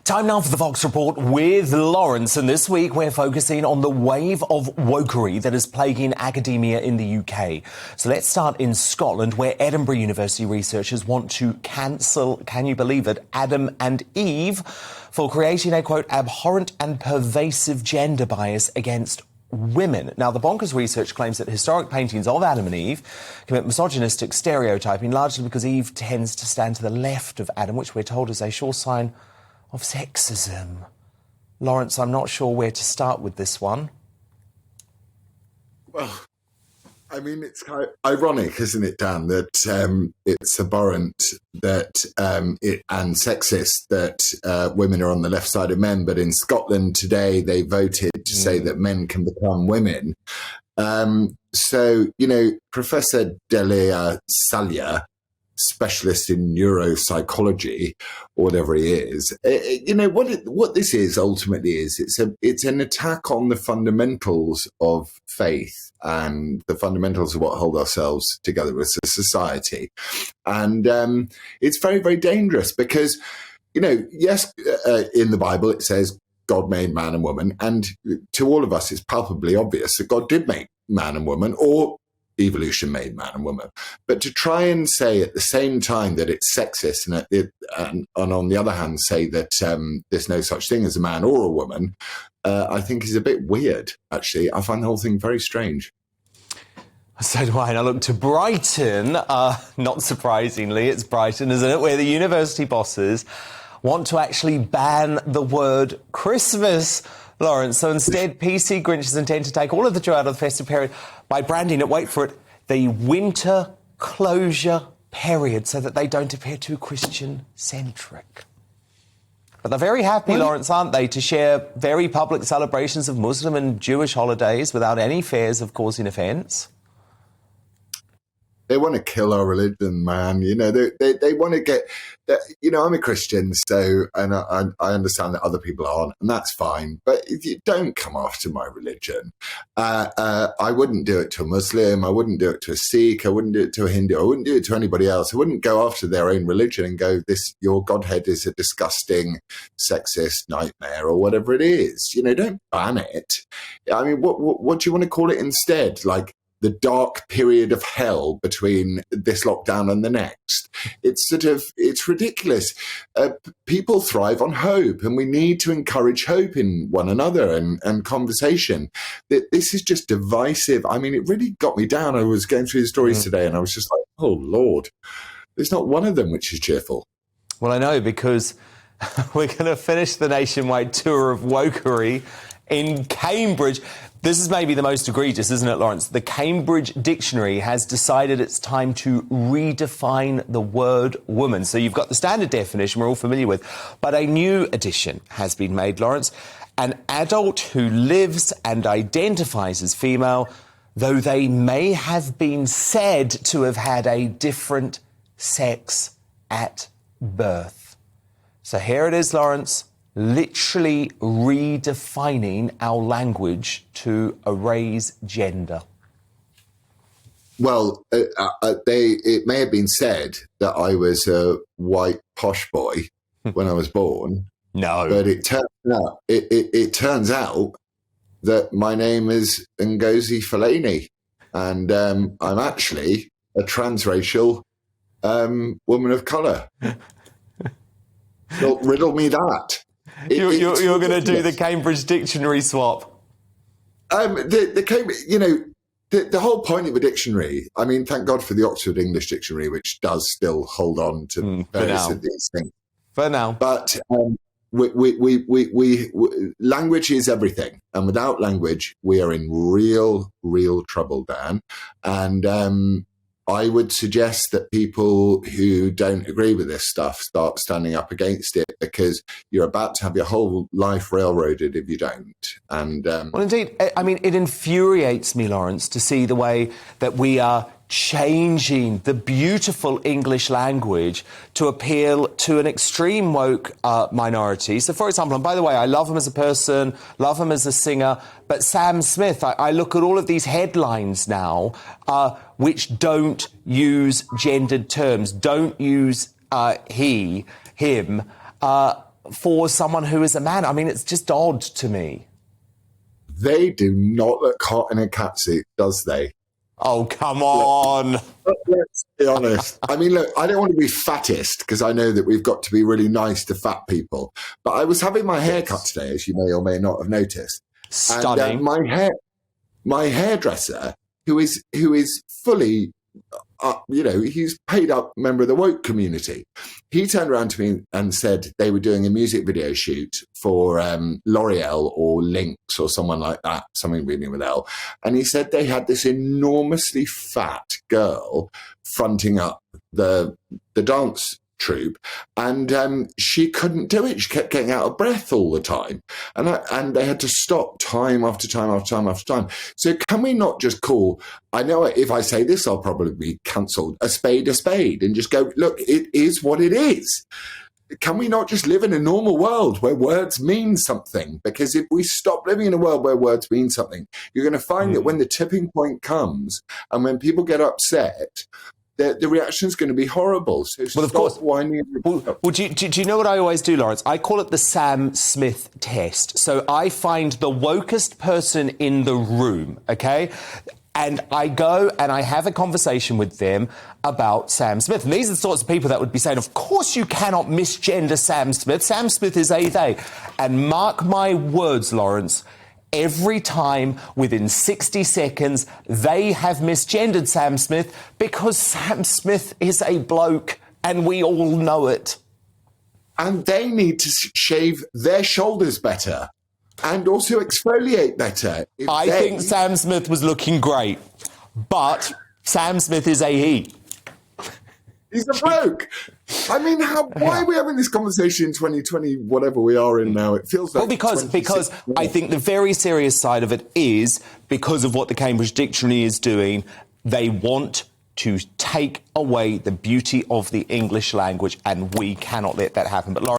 Time now for the Fox Report with Laurence, and this week we're focusing on the wave of wokery that is plaguing academia in the UK. So let's start in Scotland, where Edinburgh University researchers want to cancel, can you believe it, Adam and Eve for creating a, quote, abhorrent and pervasive gender bias against women. Now, the bonkers research claims that historic paintings of Adam and Eve commit misogynistic stereotyping, largely because Eve tends to stand to the left of Adam, which we're told is a sure sign of sexism. Laurence, I'm not sure where to start with this one. Well, I mean, it's kind of ironic, isn't it, Dan, that it's abhorrent that and sexist that women are on the left side of men, but in Scotland today they voted to say that men can become women. So, you know, Professor Delia Salya, specialist in neuropsychology, or whatever he is, you know, what this is ultimately is it's an attack on the fundamentals of faith and the fundamentals of what hold ourselves together as a society. And it's very, very dangerous because, you know, yes, in the Bible it says God made man and woman, and to all of us it's palpably obvious that God did make man and woman, or evolution made man and woman. But to try and say at the same time that it's sexist and on the other hand say that there's no such thing as a man or a woman, I think is a bit weird, actually. I find the whole thing very strange. So do I. And I look to Brighton. Not surprisingly, it's Brighton, isn't it, where the university bosses want to actually ban the word Christmas, Laurence. So instead, PC Grinches intend to take all of the joy out of the festive period by branding it, wait for it, the winter closure period, so that they don't appear too Christian-centric. But they're very happy, Laurence, aren't they, to share very public celebrations of Muslim and Jewish holidays without any fears of causing offence? They want to kill our religion, man. You know, they want to get, you know, I'm a Christian, so, and I understand that other people aren't, and that's fine. But if you don't come after my religion, I wouldn't do it to a Muslim. I wouldn't do it to a Sikh. I wouldn't do it to a Hindu. I wouldn't do it to anybody else. I wouldn't go after their own religion and go, your Godhead is a disgusting, sexist nightmare or whatever it is. You know, don't ban it. I mean, what do you want to call it instead? Like, the dark period of hell between this lockdown and the next. It's ridiculous. People thrive on hope, and we need to encourage hope in one another and conversation. This is just divisive. I mean, it really got me down. I was going through the stories today and I was just like, oh, Lord, there's not one of them which is cheerful. Well, I know, because we're going to finish the nationwide tour of wokery in Cambridge. This is maybe the most egregious, isn't it, Laurence? The Cambridge Dictionary has decided it's time to redefine the word woman. So you've got the standard definition we're all familiar with, but a new addition has been made, Laurence. An adult who lives and identifies as female, though they may have been said to have had a different sex at birth. So here it is, Laurence, literally redefining our language to erase gender. Well, it may have been said that I was a white posh boy when I was born. No. But it turns out that my name is Ngozi Fellaini, and I'm actually a transracial woman of colour. Don't riddle me that. You're going to do the Cambridge Dictionary swap. The Cambridge, you know, the whole point of a dictionary, I mean, thank God for the Oxford English Dictionary, which does still hold on to various of these things. For now. But language is everything. And without language, we are in real trouble, Dan. And I would suggest that people who don't agree with this stuff start standing up against it, because you're about to have your whole life railroaded if you don't. And well, indeed, I mean, it infuriates me, Laurence, to see the way that we are changing the beautiful English language to appeal to an extreme woke minority. So, for example, and by the way, I love him as a person, love him as a singer, but Sam Smith, I look at all of these headlines now which don't use gendered terms, don't use he, him. for someone who is a man. I mean, it's just odd to me. They do not look hot in a catsuit, does they? Oh, come on. Let's be honest. I mean, look, I don't want to be fattest because I know that we've got to be really nice to fat people. But I was having my hair cut today, as you may or may not have noticed. Stunning. And my hairdresser, who is fully, he's paid up member of the woke community. He turned around to me and said they were doing a music video shoot for L'Oreal or Lynx or someone like that, something beginning with L. And he said they had this enormously fat girl fronting up the dance troupe, and she couldn't do it. She kept getting out of breath all the time, and they had to stop time after time after time after time. So can we not just call, I know if I say this I'll probably be cancelled, a spade, and just go, look, it is what it is. Can we not just live in a normal world where words mean something? Because if we stop living in a world where words mean something, you're going to find that when the tipping point comes and when people get upset, the reaction is going to be horrible. So well, of course. Whining. Well, do you know what I always do, Laurence? I call it the Sam Smith test. So I find the wokest person in the room, okay? And I go and I have a conversation with them about Sam Smith. And these are the sorts of people that would be saying, of course you cannot misgender Sam Smith. Sam Smith is a they. And mark my words, Laurence, every time within 60 seconds, they have misgendered Sam Smith because Sam Smith is a bloke and we all know it. And they need to shave their shoulders better and also exfoliate better. I think Sam Smith was looking great, but Sam Smith is a he. He's a bloke. I mean, why are we having this conversation in 2020, whatever we are in now? It feels like... Well, because I think the very serious side of it is, because of what the Cambridge Dictionary is doing, they want to take away the beauty of the English language, and we cannot let that happen. But Laurence,